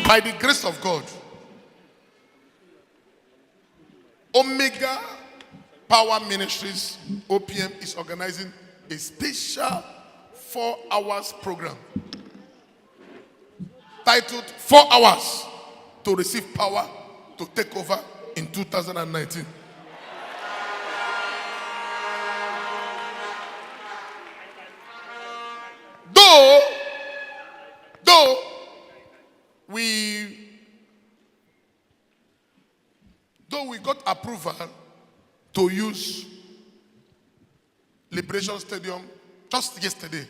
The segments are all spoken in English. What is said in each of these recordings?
By the grace of God, Omega Power Ministries, OPM, is organizing a special 4 hours program titled 4 Hours to Receive Power to Take Over in 2019. Though we got approval to use Liberation Stadium just yesterday.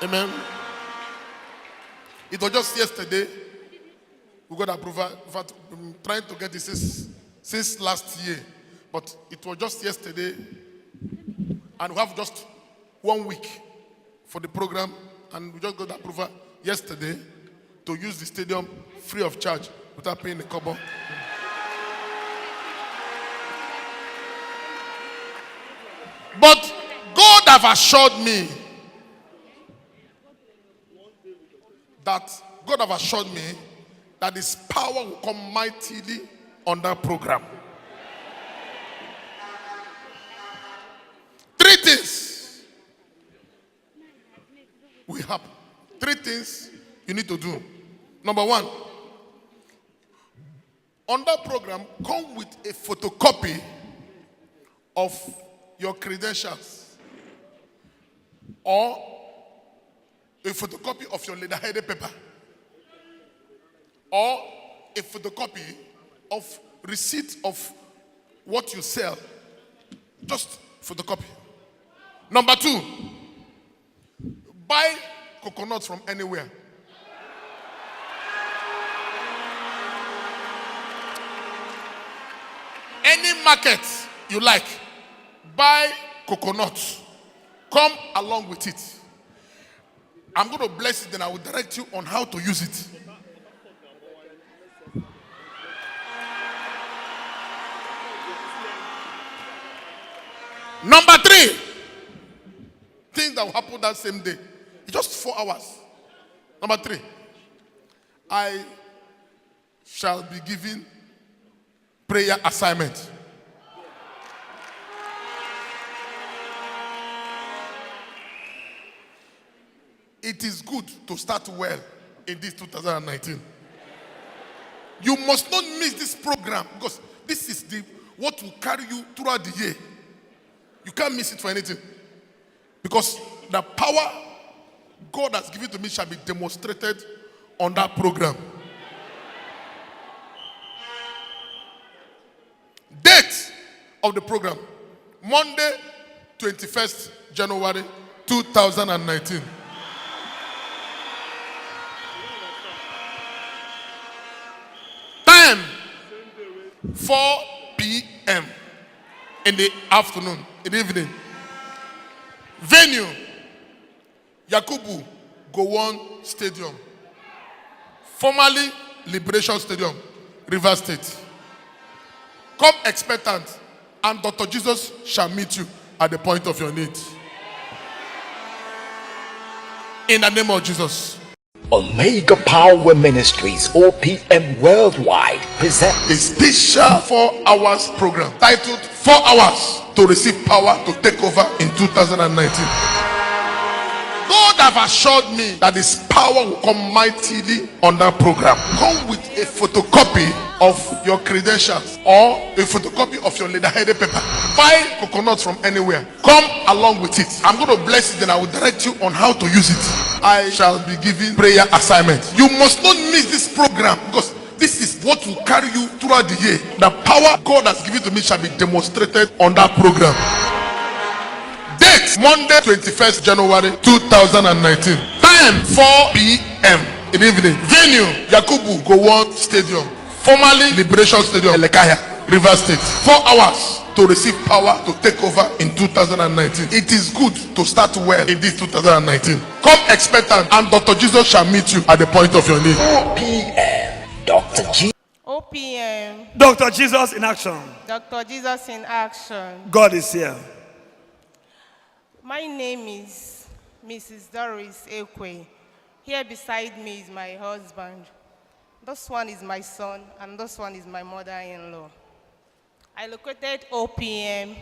Amen. It was just yesterday we got approval. In fact, we've been trying to get this since last year, but it was just yesterday, and we have just 1 week for the program, and we just got approval yesterday to use the stadium free of charge without paying a kobo. But God have assured me that His power will come mightily on that program. 3 things will happen. 3 things you need to do. Number 1, on that program, come with a photocopy of your credentials or a photocopy of your letter-headed paper or a photocopy of receipt of what you sell. Just photocopy. Number 2, buy coconuts from anywhere. Any market you like, buy coconuts. Come along with it. I'm going to bless it, then I will direct you on how to use it. Number 3, things that will happen that same day. It's just 4 hours. Number 3, I shall be given prayer assignment. It is good to start well in this 2019. You must not miss this program, because this is what will carry you throughout the year. You can't miss it for anything, because the power God has given to me shall be demonstrated on that program. Date of the program: Monday, 21st January 2019. Time: 4 p.m. in the afternoon, in the evening. Venue: Yakubu Gowon Stadium, formerly Liberation Stadium, Rivers State. Come expectant, and Dr. Jesus shall meet you at the point of your need. In the name of Jesus. Omega Power Ministries, OPM Worldwide, presents a special 4 hours program titled 4 Hours to Receive Power to Take Over in 2019. God have assured me that His power will come mightily on that program. Come with a photocopy of your credentials or a photocopy of your letter-headed paper. Buy coconuts from anywhere. Come along with it. I'm going to bless it, then I will direct you on how to use it. I shall be giving prayer assignment. You must not miss this program, because this is what will carry you throughout the year. The power God has given to me shall be demonstrated on that program. Date: Monday, 21st January 2019. Time: 4 p.m. in the evening. Venue: Yakubu Gowon Stadium, formerly Liberation Stadium, Elekahia, Rivers State. 4 hours to receive power to take over in 2019. It is good to start well in this 2019. Come expectant, and Dr. Jesus shall meet you at the point of your need. OPM, Dr. G. OPM, Dr. Jesus in action. Dr. Jesus in action. God is here. My name is Mrs. Doris Ekwe Here beside me is my husband. This one is my son, and this one is my mother-in-law. I located OPM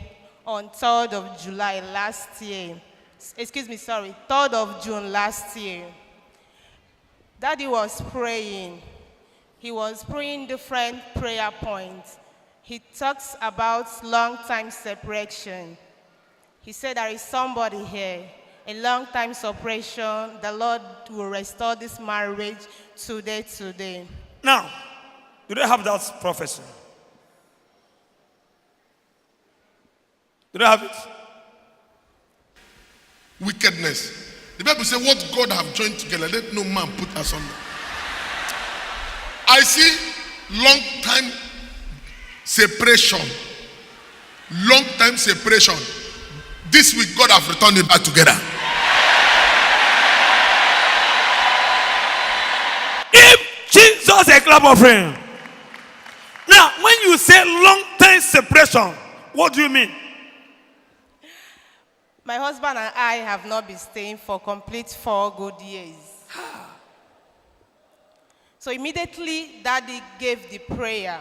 on 3rd of July last year. 3rd of June last year. Daddy was praying. He was praying different prayer points. He talks about long-time separation. He said there is somebody here, a long-time separation. The Lord will restore this marriage today. Now, do they have that prophecy? Do they have it? Wickedness. The Bible says, what God have joined together, let no man put asunder. I see long time separation. Long time separation. This week, God have returned it back together. If Jesus a clap offering. Now, when you say long time separation, what do you mean? My husband and I have not been staying for complete 4 good years. So immediately, Daddy gave the prayer.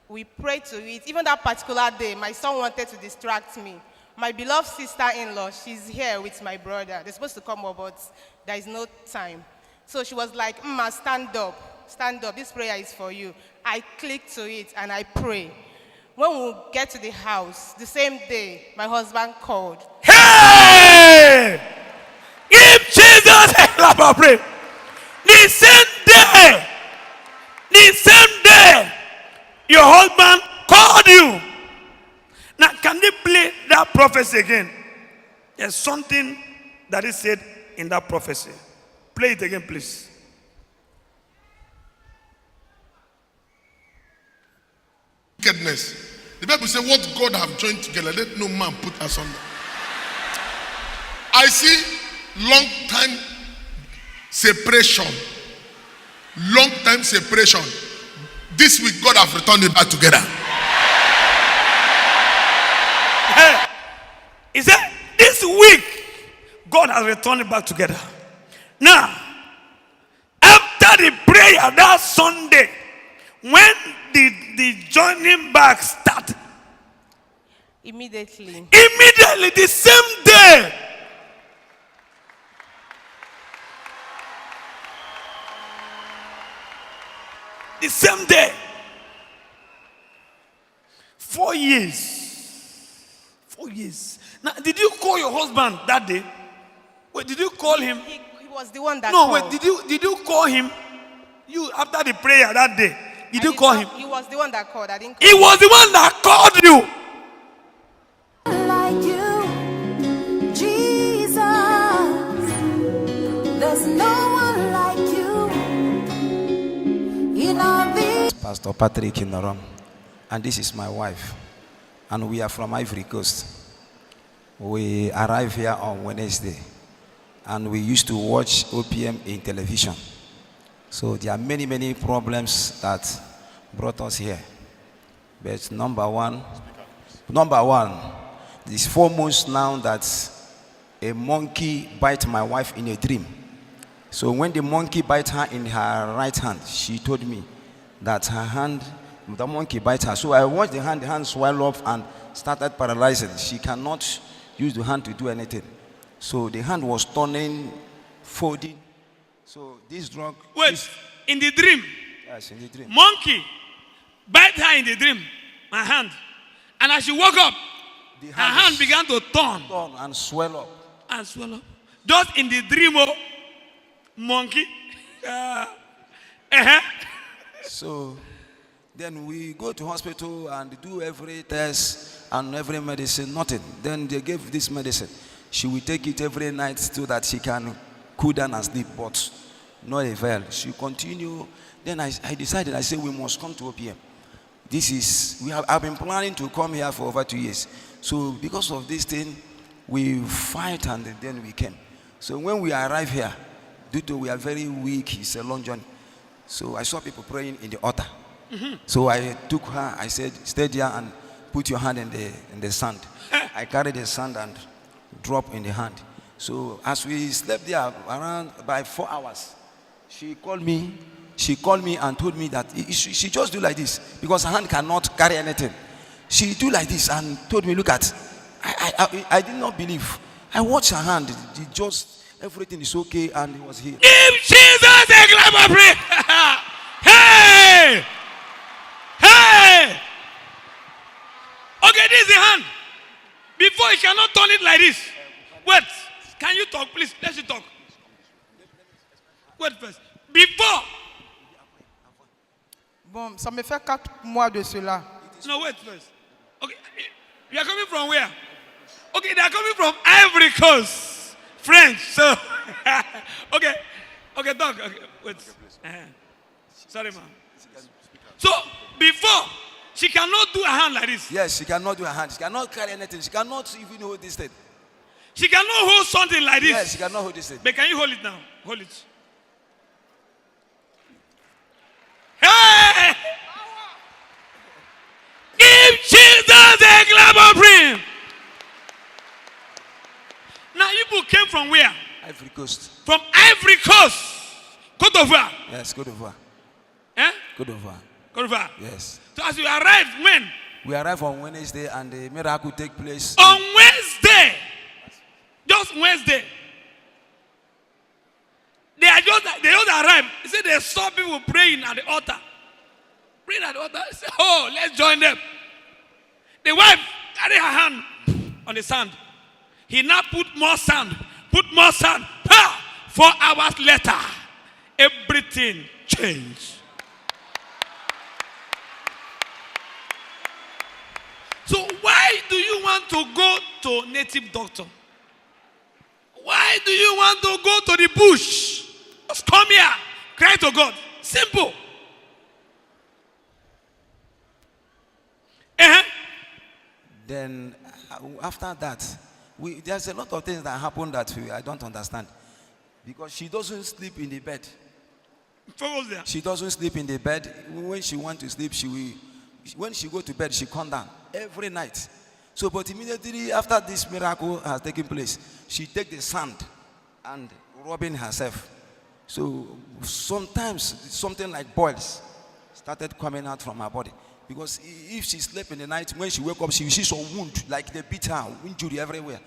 We prayed to it. Even that particular day, my son wanted to distract me. My beloved sister-in-law, she's here with my brother. They're supposed to come up, but there is no time. So she was like, "Mma, stand up. This prayer is for you." I clicked to it and I pray. When we get to the house, the same day, my husband called. Hey! If Jesus a clap offering, the same day, your husband called you. Now, can they play that prophecy again? There's something that is said in that prophecy. Play it again, please. Wickedness. The Bible says, what God have joined together, let no man put asunder. I see long time separation. Long time separation. This week, God have returned it back together. He said, this week, God has returned it back together. Now, after the prayer that Sunday, when did the joining back start? Immediately, the same day. The same day. 4 years. 4 years. Now, did you call your husband that day? Wait, did you call him? he was the one that No, called. wait, did you call him? You, after the prayer that day, did you call him? He was the one that called. I didn't call. He was the one that called you. Like you, Jesus, there's no one like you in our vision. Pastor Patrick Inorom, and this is my wife, and we are from Ivory Coast. We arrived here on Wednesday, and we used to watch OPM in television. So there are many problems that brought us here. But number one, it's 4 months now that a monkey bite my wife in a dream. So when the monkey bite her in her right hand, she told me that her hand, the monkey bite her. So I watched the hand swell up and started paralyzing. She cannot use the hand to do anything. So the hand was turning, folding. So this drug. Wait, in the dream? Yes, in the dream. Monkey bite her in the dream, my hand. And as she woke up, her hand began to turn. Turn and swell up. And swell up. Just in the dream of monkey. So then we go to hospital and do every test and every medicine, nothing. Then they gave this medicine. She will take it every night so that she can cool down and sleep, but not avail. She continue. Then I decided, I said, we must come to OPM. I've been planning to come here for over 2 years. So because of this thing, we fight and then we came. So when we arrive here, due to we are very weak, it's a long journey. So I saw people praying in the altar. So I took her, I said, stay there and put your hand in the sand. I carried the sand and drop in the hand. So as we slept there around by 4 hours, she called me. She called me and told me that she just do like this because her hand cannot carry anything. She do like this and told me, look at. I did not believe. I watched her hand. It just everything is okay and it was here. Give Jesus a clap of praise. Hey! Hey! Okay, this is the hand. Before you cannot turn it like this. Wait. Can you talk, please? Let you talk. Wait first. Before. Bon, ça me fait 4 mois de cela. No, wait first. Okay. You are coming from where? Okay, they are coming from Ivory Coast. French. So, okay. Okay, talk. Okay, wait. Sorry, ma'am. So, before, she cannot do a hand like this. Yes, she cannot do her hand. She cannot carry anything. She cannot even hold this thing. She cannot hold something like this. Yes, she cannot hold this thing. But can you hold it now? Hold it. Hey! Give Jesus a clap of praise. Now, you came from where? Ivory Coast. From Ivory Coast. Côte d'Ivoire. Yes, Côte d'Ivoire. Eh? Côte d'Ivoire. Côte d'Ivoire. Yes. So as you arrived, when? We arrived on Wednesday and the miracle take place. On Wednesday. Just Wednesday. They just arrived. They said they saw people praying at the altar. Praying at the altar. They said, oh, let's join them. The wife carried her hand on the sand. He now put more sand. Put more sand. 4 hours later, everything changed. So why do you want to go to native doctor? Why do you want to go to the bush? Just come here, cry to God. Simple. Then after that, there's a lot of things that happen that I don't understand. Because she doesn't sleep in the bed. Focus there. She doesn't sleep in the bed. When she wants to sleep, when she go to bed, she come down every night. So, but immediately after this miracle has taken place, she take the sand and rubbing herself. So sometimes something like boils started coming out from her body. Because if she slept in the night, when she wake up, she sees some wound, like they beat her, injury everywhere.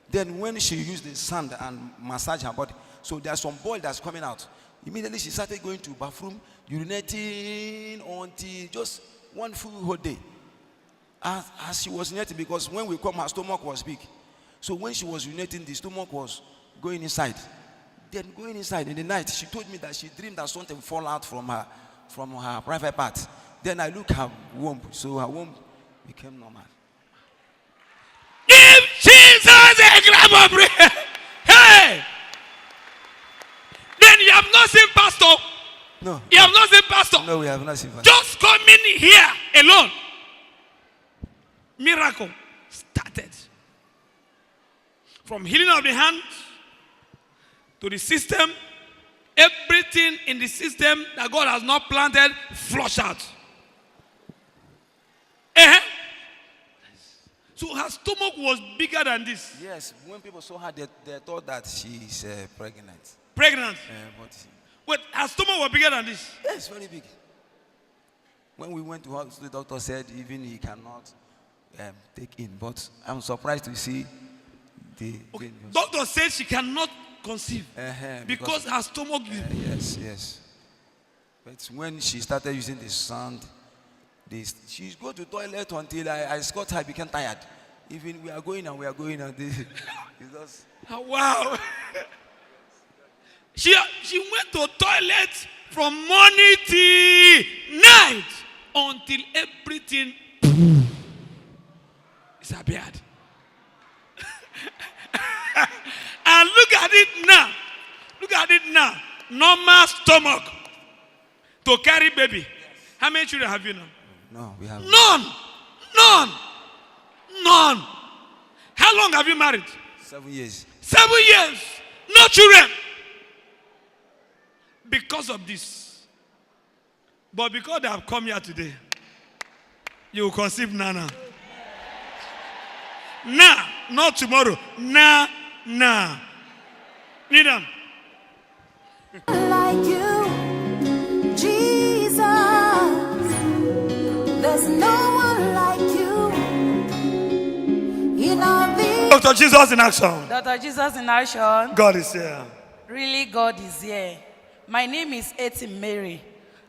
Then when she used the sand and massage her body, so there's some boil that's coming out. Immediately she started going to bathroom, urinating until just one full whole day. As she was urinating, because when we come, her stomach was big. So when she was urinating, the stomach was going inside. Then going inside in the night, she told me that she dreamed that something fall out from her private part. Then I look at her womb, so her womb became normal. Give Jesus a clap of praise. Hey! Then you have not seen pastor. No. You have not seen pastor. No, we have not seen pastor. Just coming here alone. Miracle started. From healing of the hand to the system, everything in the system that God has not planted, flush out. So her stomach was bigger than this. Yes, when people saw her, they thought that she's pregnant. Pregnant. But Wait, her stomach was bigger than this. yes, very big. When we went to hospital, the doctor said even he cannot take in. But I'm surprised to see the. Okay. Doctor said she cannot conceive because her stomach is. Yes. But when she started using the sand, she go to toilet until I escort her, became tired. Even we are going and just, wow. She went to toilet from morning till night until everything disappeared. And look at it now. Look at it now. Normal stomach to carry baby. Yes. How many children have you now? No, we have none. How long have you married? 7 years. 7 years. No children. Because of this. But because they have come here today, you will conceive Nana. Now, not tomorrow. Now. Kneel down. Like you, Jesus. There's no one like you. In all the Dr. Jesus in action. Dr. Jesus in action. God is here. Really, God is here. My name is Eti Mary.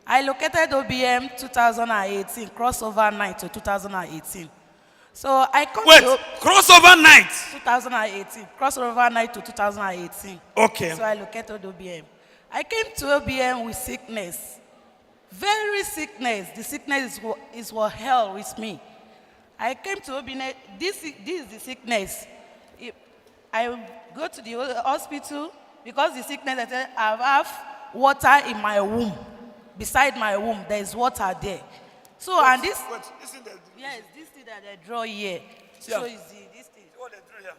I located OBM 2018, crossover night to 2018. So I come Wait, to crossover night. 2018, crossover night to 2018. Okay. So I located OBM. I came to OBM with sickness. Very sickness. The sickness is what hell with me. I came to OBM, this is the sickness. I go to the hospital because the sickness, I said, I have water in my womb. Beside my womb, there is water there. So, and this, Isn't that? yes, this thing that they draw here. Yeah. So, is this thing. What they drew here?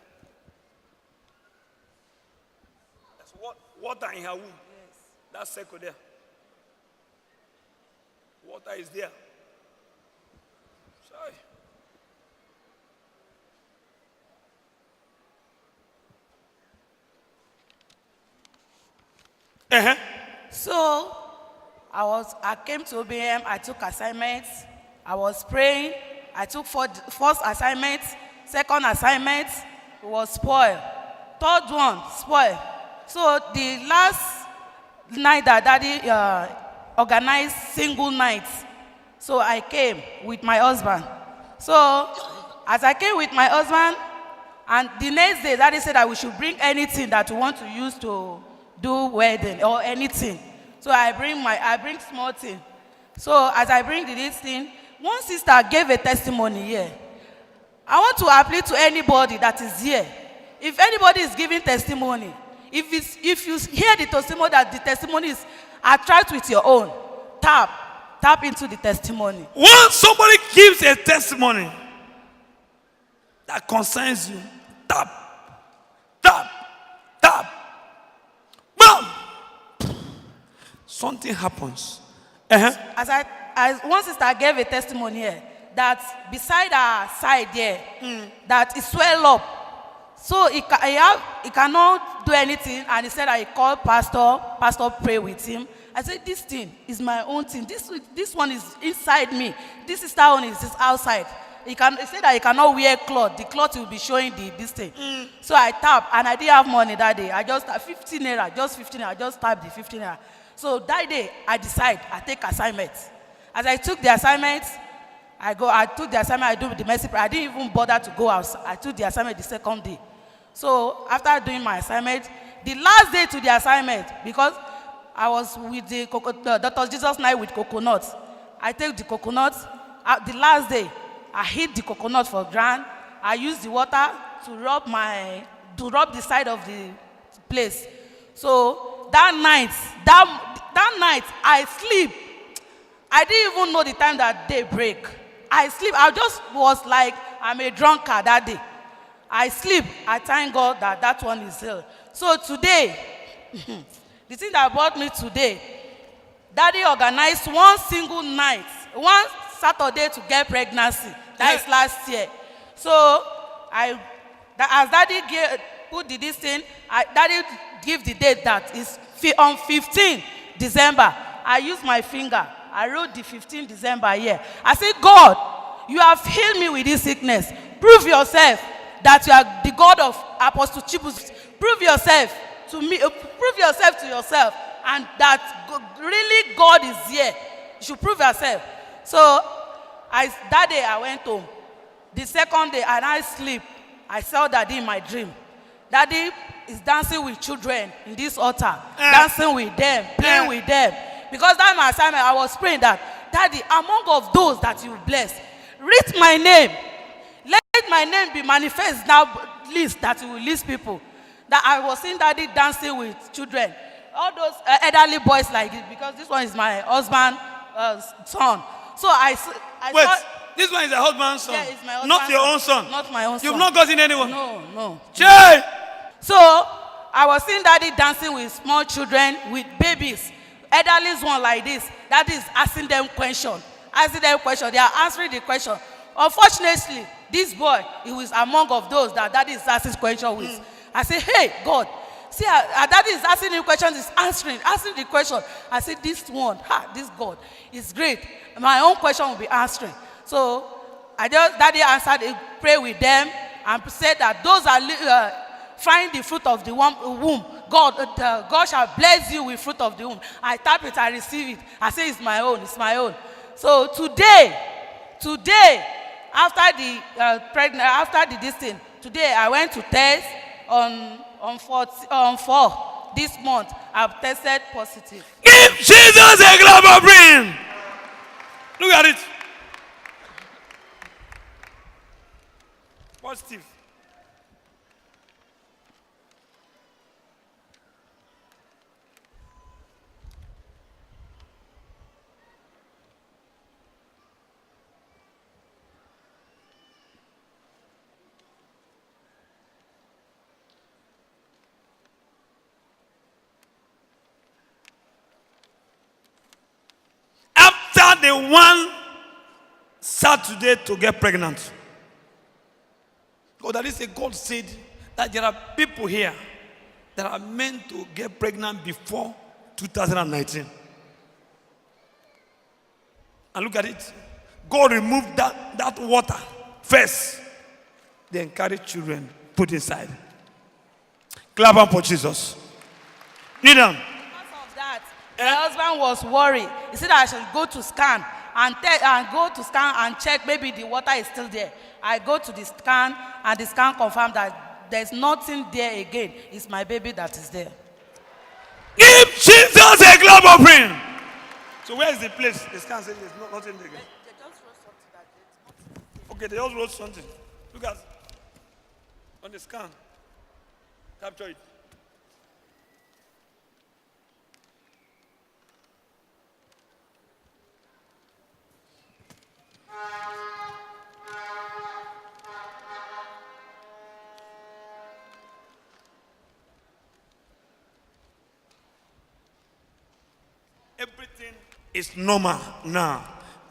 That's water in her womb. Yes. That circle there. Water is there. Sorry. Uh-huh. So, I came to OBM, I took assignments, I was praying, I took first assignment, second assignment, it was spoiled. Third one, spoiled. So the last night that Daddy organized single nights, so I came with my husband. So as I came with my husband, and the next day Daddy said that we should bring anything that we want to use to do wedding or anything. So I bring small thing. So as I bring this thing, one sister gave a testimony here. I want to appeal to anybody that is here. If anybody is giving testimony, if you hear the testimony that the testimony is attract with your own, tap into the testimony. Once somebody gives a testimony that concerns you, tap. Boom! Something happens. Uh-huh. As one sister gave a testimony here, that beside her side there, that it swell up. So he cannot do anything, and he said that he called pastor pray with him. I said, this thing is my own thing. This one is inside me. This sister one is outside. He said that he cannot wear cloth. The cloth will be showing this thing. So I tapped, and I didn't have money that day. I just 15 naira, just 15 naira. I just tapped the 15 naira. So that day, I take assignment. As I took the assignment, I took the assignment, I do the mercy prayer. I didn't even bother to go out. I took the assignment the second day. So after doing my assignment, the last day to the assignment, because I was with the Dr. Jesus night with coconut. I take the coconut. The last day, I hit the coconut for ground. I used the water to rub the side of the place. So that night, I sleep. I didn't even know the time that day break. I sleep. I just was like, I'm a drunkard that day. I sleep. I thank God that one is here. So today, the thing that brought me today, Daddy organized one single night, one Saturday to get pregnancy. That is last year. So as Daddy put this thing, Daddy give the date that is on 15 December. I used my finger. I wrote the 15 December here. I said, God, you have healed me with this sickness. Prove yourself that you are the God of Apostle Chibus. Prove yourself to me. Prove yourself to yourself. And that really God is here. You should prove yourself. So that day I went home. The second day, and I sleep. I saw Daddy in my dream. Daddy is dancing with children in this altar. Dancing with them, playing with them. Because that's my assignment. I was praying that, Daddy, among of those that you bless, read my name. Let my name be manifest now, list that you will list people. That I was seeing Daddy dancing with children. All those elderly boys like this, because this one is my husband's son. So I Wait, saw, this one is a husband's son. Yeah, it's my husband's not your son. own son. Not my own son. You've not gotten anyone. No. Jay! So I was seeing Daddy dancing with small children, with babies. Elderly one like this. That is asking them question. They are answering the question. Unfortunately, this boy, he was among of those that Daddy is asking question with. I say, hey, God, See, our daddy is asking him questions, he's answering the question. I said, this one, this God is great. My own question will be answering. So daddy answered, he prayed with them and said that those are find the fruit of the womb. God shall bless you with fruit of the womb. I tap it, I receive it. I say, it's my own, it's my own. So today, after the this thing, today I went to test on 4 this month. I've tested positive. Give Jesus a clap of praise. Look at it. Positive. After the one Saturday to get pregnant, that is, God said that there are people here that are meant to get pregnant before 2019. And look at it. God removed that water first, then carry children, put inside. Clap up for Jesus. Kneel down. Because of that, my husband was worried. He said I should go to scan and check maybe the water is still there. I go to the scan and the scan confirmed that there's nothing there again. It's my baby that is there. Give Jesus a clap of praise. So where is the place? The scan says there's nothing there again. They just wrote something that Okay, they just wrote something. Look at on the scan. Capture it. Everything is normal now.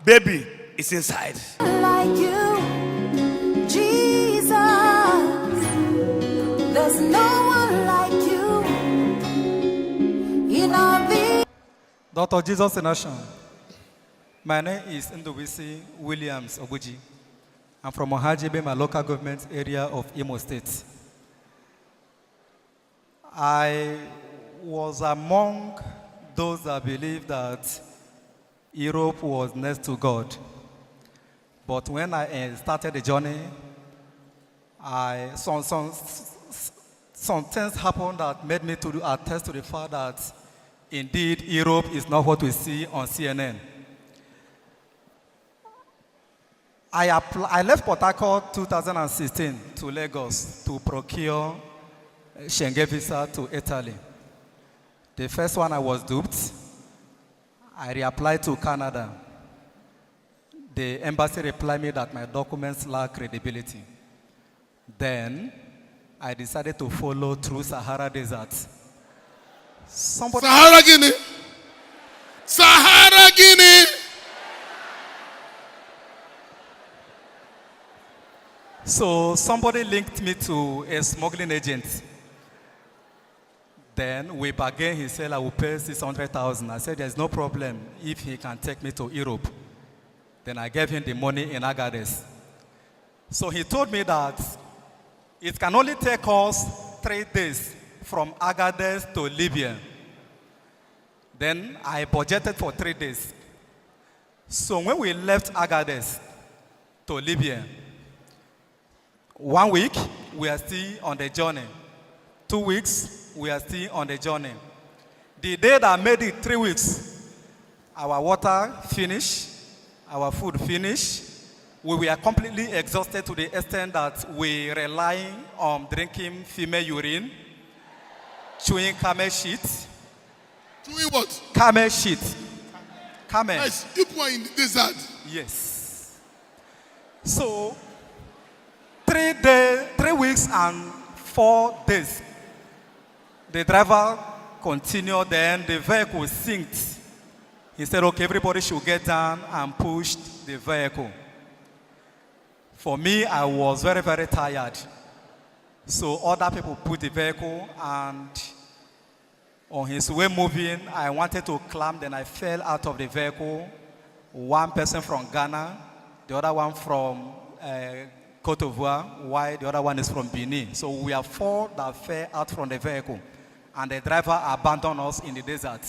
Baby is inside. Like you, Jesus. There's no one like you in all the Dr. Jesus in Action. My name is Ndubisi Williams Obuji. I'm from Ohajibe, my local government area of Imo State. I was among those that believe that Europe was next to God. But when I started the journey, some things happened that made me to attest to the fact that indeed Europe is not what we see on CNN. I left Port Harcourt 2016 to Lagos to procure Schengen visa to Italy. The first one I was duped. I reapplied to Canada. The embassy replied me that my documents lack credibility. Then I decided to follow through Sahara Desert. Sahara Guinea. Sahara Guinea. So somebody linked me to a smuggling agent. Then we bargained. He said I will pay 600,000. I said there's no problem if he can take me to Europe. Then I gave him the money in Agadez. So he told me that it can only take us 3 days from Agadez to Libya. Then I budgeted for 3 days. So when we left Agadez to Libya, 1 week, we are still on the journey. 2 weeks, we are still on the journey. The day that made it 3 weeks, our water finished, our food finished. We were completely exhausted to the extent that we rely on drinking female urine, chewing camel shit. Doing what? Camel shit. Camel. Nice. People are in the desert. Yes. So, 3 weeks and 4 days. The driver continued, then the vehicle sinked. He said, okay, everybody should get down, and pushed the vehicle. For me, I was very, very tired. So other people put the vehicle, and On his way moving, I wanted to climb, then I fell out of the vehicle. One person from Ghana, the other one from Cote d'Ivoire, while the other one is from Benin. So we are 4 that fell out from the vehicle, and the driver abandoned us in the desert.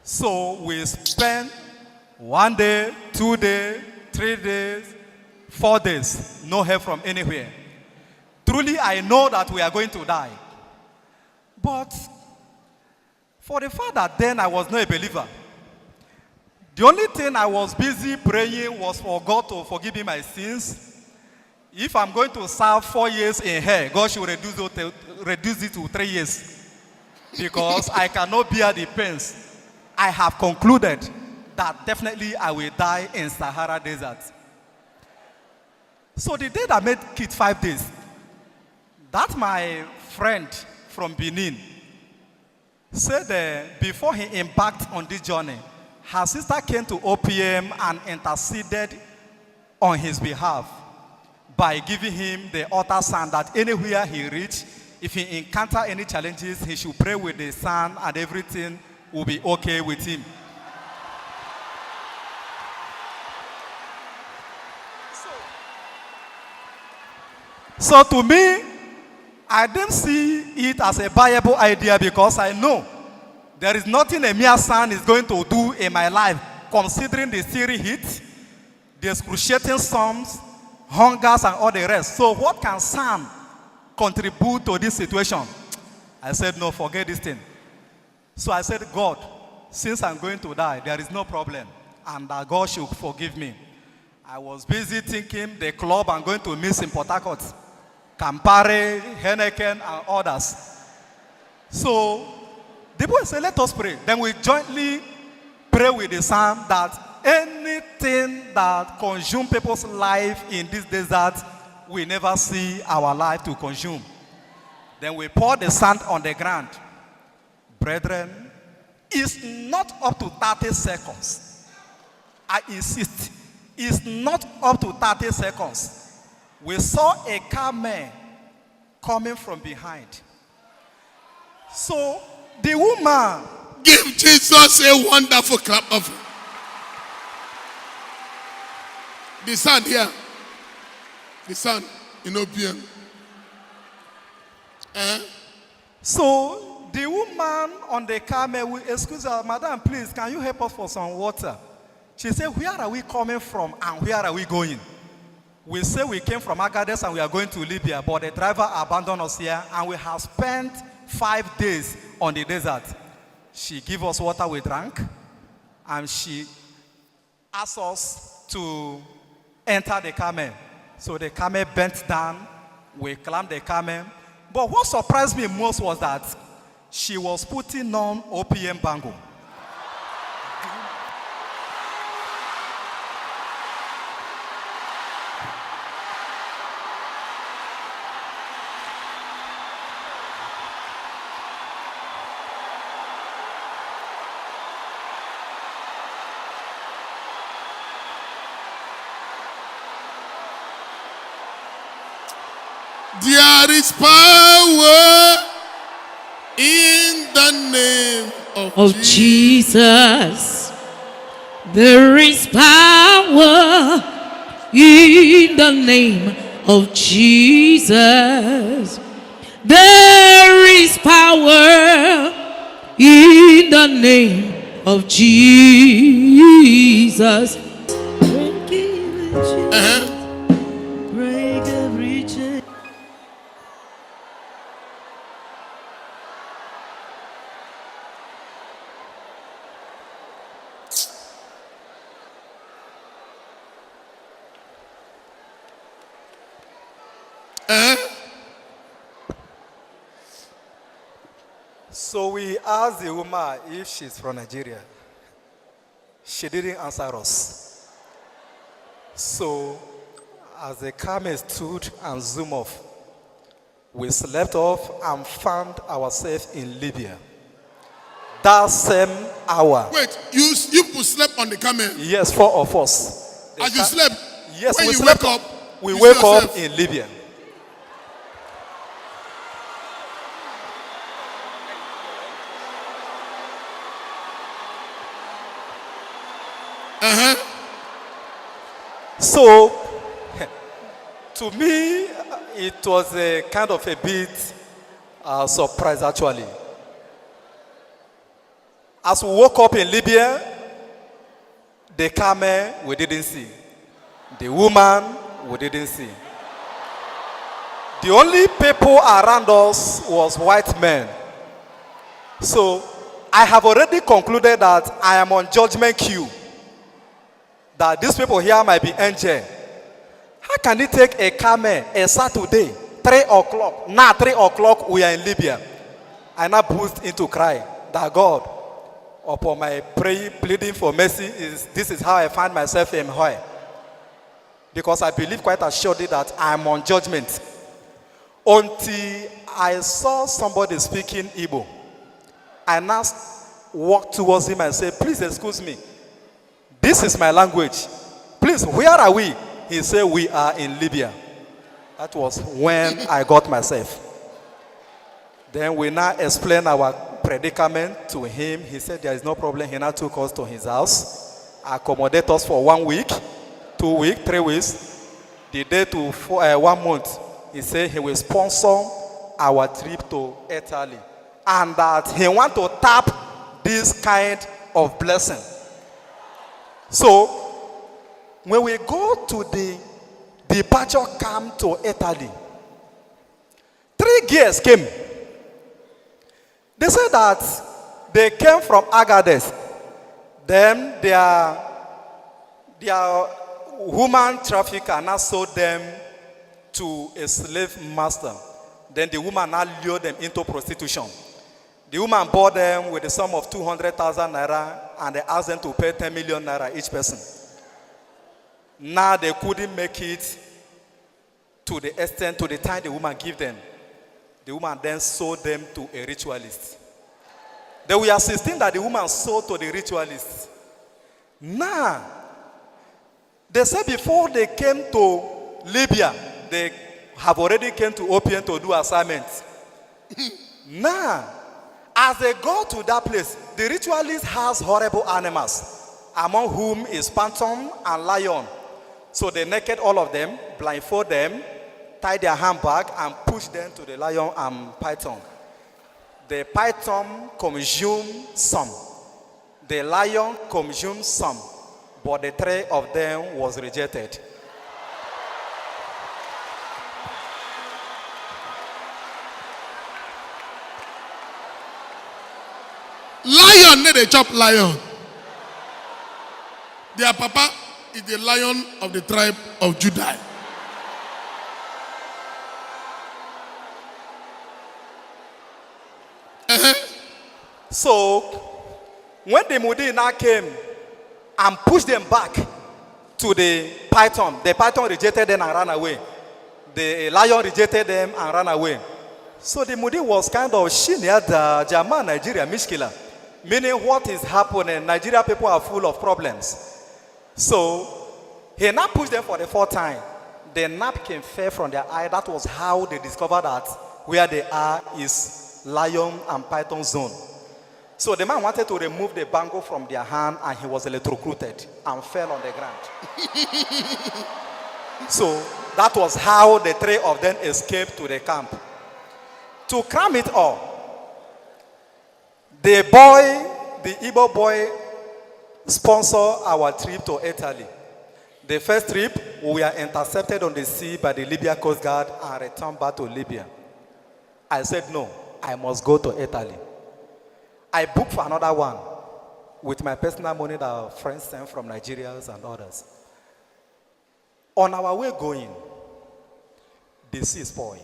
So we spent 1 day, 2 days, 3 days, 4 days, no help from anywhere. Truly, I know that we are going to die. But for the fact that then I was not a believer, the only thing I was busy praying was for God to forgive me my sins. If I'm going to serve 4 years in hell, God should reduce it to 3 years. Because I cannot bear the pains. I have concluded that definitely I will die in Sahara Desert. So the day that made it 5 days, that my friend from Benin said before he embarked on this journey, her sister came to OPM and interceded on his behalf by giving him the altar sign that anywhere he reached, if he encounter any challenges, he should pray with the sign and everything will be okay with him. So to me, I didn't see it as a viable idea because I know there is nothing a mere son is going to do in my life, considering the Syrian heat, the excruciating storms, hungers, and all the rest. So what can son contribute to this situation? I said, no, forget this thing. So I said, God, since I'm going to die, there is no problem, and that God should forgive me. I was busy thinking the club I'm going to miss in Port Harcourt, Campari, Heineken, and others. So the boy said, let us pray. Then we jointly pray with the Son that anything that consumes people's life in this desert, we never see our life to consume. Then we pour the sand on the ground. Brethren, it's not up to 30 seconds. I insist, it's not up to 30 seconds. We saw a camel coming from behind. So the woman, Give Jesus a wonderful clap of. The son here. The son in OPM. So the woman on the camel will excuse her, Madam, please, can you help us for some water? She said, where are we coming from and where are we going? We say we came from Agadez and we are going to Libya, but the driver abandoned us here and we have spent 5 days on the desert. She gave us water we drank and she asked us to enter the camel. So the camel bent down, we climbed the camel. But what surprised me most was that she was putting on OPM bangle. There is power in the name of Jesus. There is power in the name of Jesus. There is power in the name of Jesus. Break every chain. So we asked the woman if she's from Nigeria. She didn't answer us. So as the camel stood and zoomed off, we slept off and found ourselves in Libya. That same hour. Wait, you could sleep on the camel? Yes, 4 of us. As you slept? Yes, when we you slept wake up, we you wake see up yourself? in Libya. So, to me, it was a kind of a bit surprise actually. As we woke up in Libya, the camel we didn't see. The woman we didn't see. The only people around us was white men. So I have already concluded that I am on judgment queue. That these people here might be angel. How can it take a camel a Saturday, 3 o'clock? Now 3 o'clock we are in Libya. I now burst into cry that God, upon my prayer, pleading for mercy, this is how I find myself in hell. Because I believe quite assuredly that I am on judgment. Until I saw somebody speaking Igbo, I now walked towards him and said, please excuse me. This is my language. Please, where are we? He said, we are in Libya. That was when I got myself. Then we now explained our predicament to him. He said there is no problem. He now took us to his house, accommodated us for 1 week, 2 weeks, 3 weeks. The day to 1 month, he said he will sponsor our trip to Italy. And that he want to tap this kind of blessing. So, when we go to the departure camp to Italy, 3 girls came. They said that they came from Agadez. Then their woman trafficker now sold them to a slave master. Then the woman now lured them into prostitution. The woman bought them with a sum of 200,000 naira and they asked them to pay 10 million naira each person. Now they couldn't make it to the extent, to the time the woman gave them. The woman then sold them to a ritualist. They were assisting that the woman sold to the ritualist. Now, they said before they came to Libya, they have already came to Opium to do assignments. Now, as they go to that place, the ritualist has horrible animals, among whom is phantom and lion. So they naked all of them, blindfold them, tie their handbag, and push them to the lion and python. The python consumed some. The lion consumed some. But the 3 of them was rejected. Lion, need a chop lion. Their papa is the lion of the tribe of Judah. So, when the Mudina came and pushed them back to the python rejected them and ran away. The lion rejected them and ran away. So the Mudi was kind of the German Nigeria Mishkila. Meaning what is happening, Nigeria people are full of problems. So he now pushed them for the 4th time. The napkin fell from their eye. That was how they discovered that where they are is lion and python zone. So the man wanted to remove the bangle from their hand and he was electrocuted and fell on the ground. So that was how the 3 of them escaped to the camp. To cram it all, the Igbo boy sponsored our trip to Italy. The first trip, we were intercepted on the sea by the Libya Coast Guard and returned back to Libya. I said, no, I must go to Italy. I booked for another one with my personal money that friends sent from Nigeria and others. On our way going, the sea spoiled.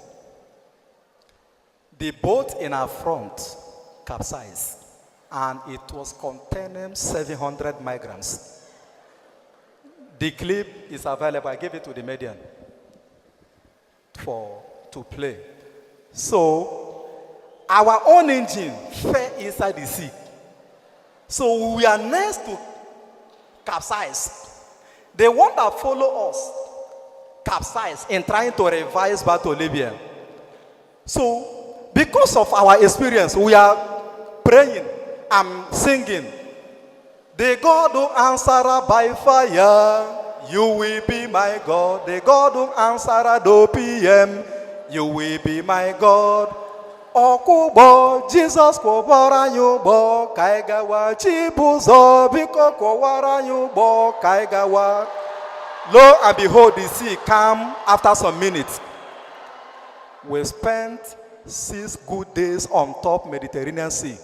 The boat in our front capsized, and it was containing 700 migrants. The clip is available. I gave it to the media to play. So, our own engine fell inside the sea. So we are next to capsize. The one that follow us capsize in trying to revise back to Libya. So because of our experience, we are praying and singing. The God who answered by fire, you will be my God. The God who answered at OPM, you will be my God. Okubo, Jesus kwobara yubo, kaigawa chibuzo, biko kwara yubo, kaigawa. Lo and behold, the sea calm after some minutes. We spent 6 good days on top Mediterranean Sea.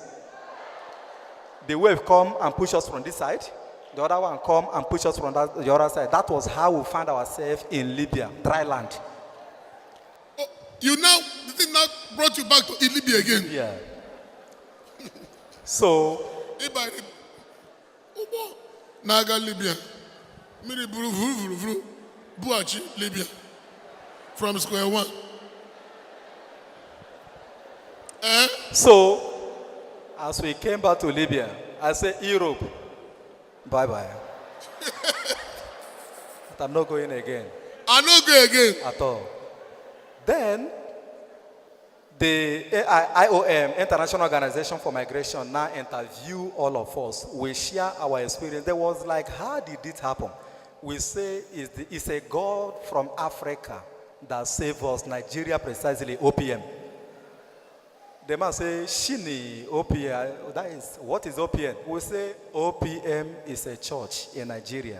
The wave come and push us from this side. The other one come and push us from the other side. That was how we found ourselves in Libya, dry land. Oh, the thing now brought you back to Libya again. Yeah. So, Naga Libya. Miri buru vuru vuru Buachi Libya. From square one. So, as we came back to Libya, I said, Europe, bye-bye. But I'm not going again. I'm not going again. At all. Then, the IOM, International Organization for Migration, now interview all of us. We share our experience. There was like, how did it happen? We say it's a God from Africa that saved us, Nigeria precisely, OPM. The man say, Shini, OPM, that is, what is OPM? We say, OPM is a church in Nigeria.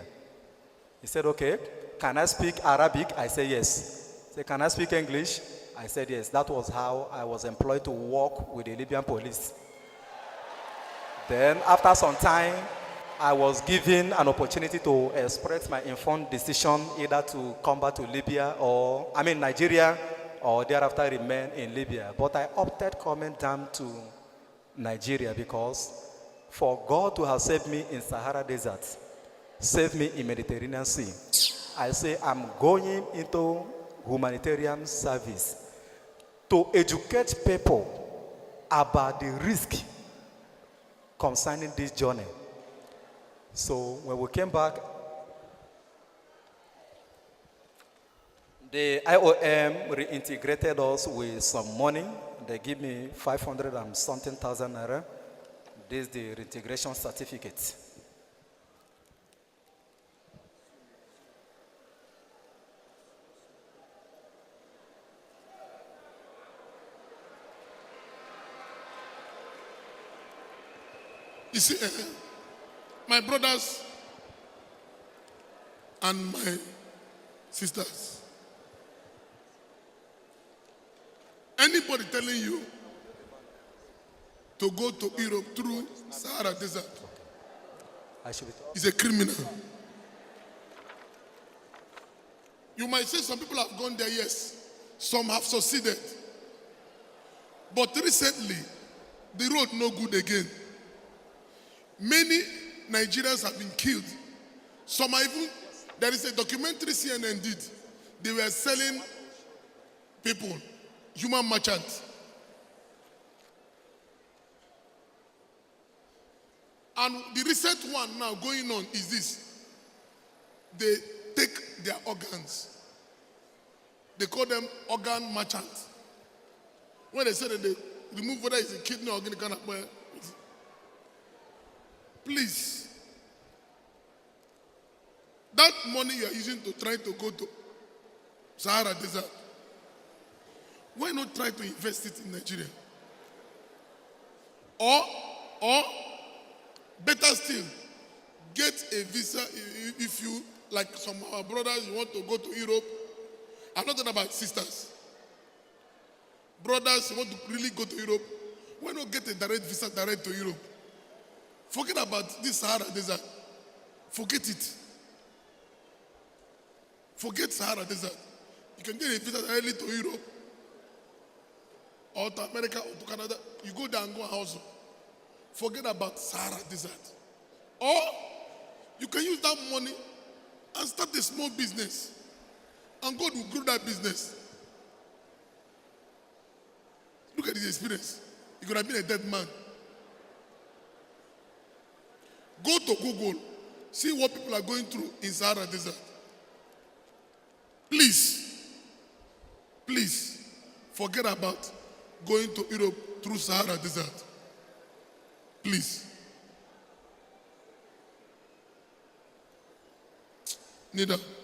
He said, okay, can I speak Arabic? I said, yes. He said, can I speak English? I said, yes. That was how I was employed to work with the Libyan police. Then, after some time, I was given an opportunity to express my informed decision either to come back to Nigeria, or thereafter remain in Libya. But I opted coming down to Nigeria because for God to have saved me in Sahara Desert, saved me in Mediterranean Sea, I say I'm going into humanitarian service to educate people about the risk concerning this journey. So when we came back, the IOM reintegrated us with some money. They give me 500 and something thousand naira. This is the reintegration certificate. You see, my brothers and my sisters, anybody telling you to go to Europe through Sahara Desert is a criminal. You might say some people have gone there, yes. Some have succeeded. But recently, the road no good again. Many Nigerians have been killed. Some are even, there is a documentary CNN did. They were selling people, human merchants. And the recent one now going on is this. They take their organs. They call them organ merchants. When they say that they remove whether it's a kidney or any kind of way. Please, that money you are using to try to go to Sahara Desert, why not try to invest it in Nigeria? Or better still, get a visa if you, like some of our brothers, you want to go to Europe. I'm not talking about sisters. Brothers, you want to really go to Europe, why not get a direct visa direct to Europe? Forget about this Sahara Desert. Forget it. Forget Sahara Desert. You can get a visa directly to Europe or to America or to Canada. You go there and go and hustle. Forget about Sahara Desert. Or you can use that money and start a small business. And God will grow that business. Look at his experience. He could have been a dead man. Go to Google, see what people are going through in Sahara Desert. Please, forget about going to Europe through Sahara Desert. Please. Kneel down.